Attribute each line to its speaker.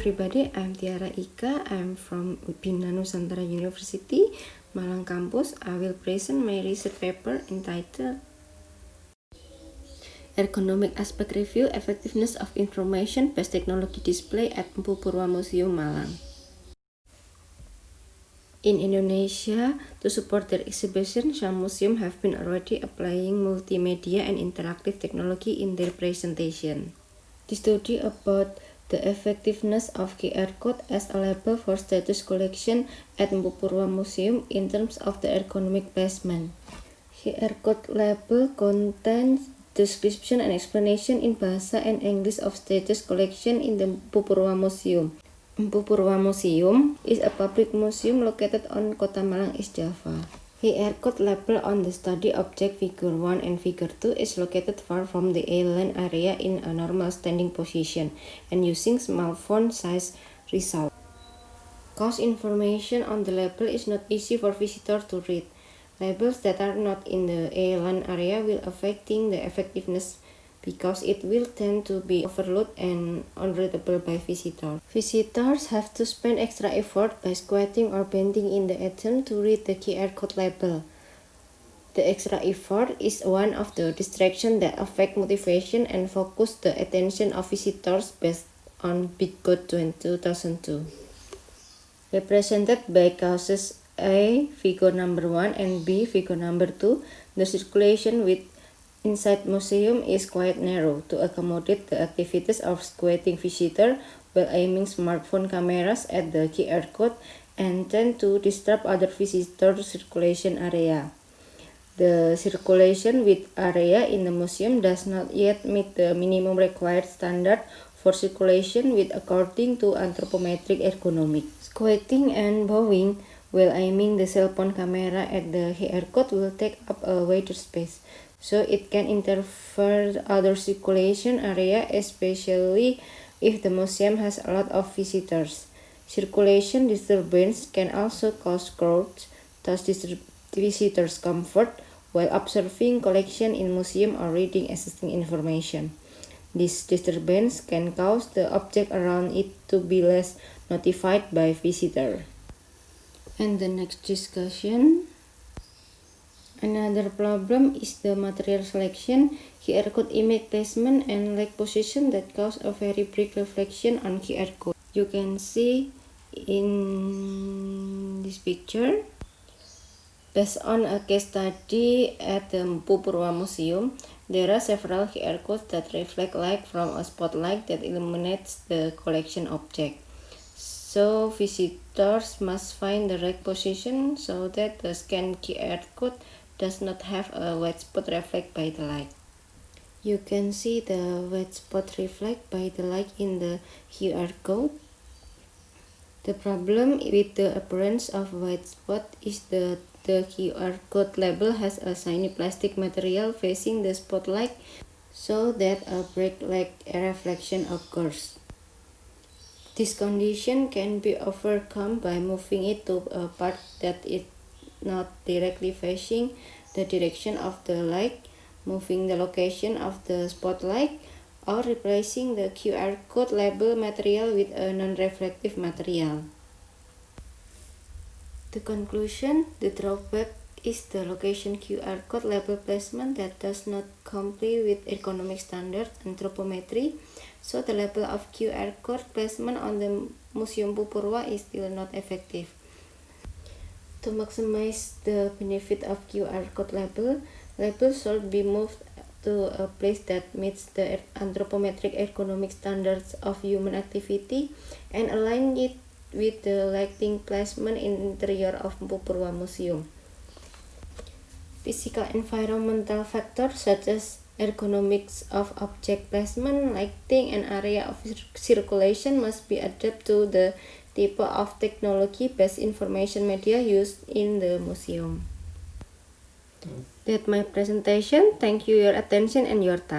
Speaker 1: everybody, I'm Tiara Ika. I'm from Bina Nusantara University, Malang Campus. I will present my research paper entitled Ergonomic Aspect Review Effectiveness of Information-Based Technology Display at Mpu Purwa Museum, Malang. In Indonesia, to support their exhibition, some museums have been already applying multimedia and interactive technology in their presentation. The study about the effectiveness of QR code as a label for status collection at Mpu Purwa Museum in terms of the ergonomic placement. QR code label contains description and explanation in Bahasa and English of status collection in the Mpu Purwa Museum. Mpu Purwa Museum is a public museum located on Kota Malang, East Java. QR code label on the study object figure 1 and figure 2 is located far from the island area in a normal standing position and using small font size result. Cause information on the label is not easy for visitors to read. Labels that are not in the island area will affecting the effectiveness because it will tend to be overlooked and unreadable by visitors. Visitors have to spend extra effort by squatting or bending in the attempt to read the QR code label. The extra effort is one of the distractions that affect motivation and focus the attention of visitors based on Bigcode 2002. Represented by causes A, figure number 1, and B, figure number 2, the circulation width inside museum is quite narrow to accommodate the activities of squatting visitor while aiming smartphone cameras at the QR code and tend to disturb other visitor circulation area. The circulation width area in the museum does not yet meet the minimum required standard for circulation width according to anthropometric ergonomics. Squatting and bowing while aiming the cell phone camera at the QR code will take up a wider space, so it can interfere other circulation area, especially if the museum has a lot of visitors. Circulation disturbance can also cause crowds, thus disturb visitors' comfort while observing collection in museum or reading existing information. This disturbance can cause the object around it to be less notified by visitors. And the next discussion. Another problem is the material selection, QR code image placement, and light position that cause a very bright reflection on QR code. You can see in this picture. Based on a case study at the Mpu Purwa Museum, there are several QR codes that reflect light from a spotlight that illuminates the collection object. So visitors must find the right position so that the scanned QR code does not have a white spot reflected by the light. You can see the white spot reflected by the light in the QR code. The problem with the appearance of white spot is that the QR code label has a shiny plastic material facing the spotlight so that a bright light reflection occurs. This condition can be overcome by moving it to a part that is not directly facing the direction of the light, moving the location of the spotlight, or replacing the QR code label material with a non-reflective material. The conclusion, the drawback is the location QR code label placement that does not comply with ergonomic standard anthropometry, so the label of QR code placement on the Museum Mpu Purwa is still not effective. To maximize the benefit of QR code labels should be moved to a place that meets the anthropometric ergonomic standards of human activity and align it with the lighting placement in interior of Mpu Purwa Museum. Physical environmental factors such as ergonomics of object placement, lighting, and area of circulation must be adapted to the type of technology-based information media used in the museum. That's my presentation. Thank you for your attention and your time.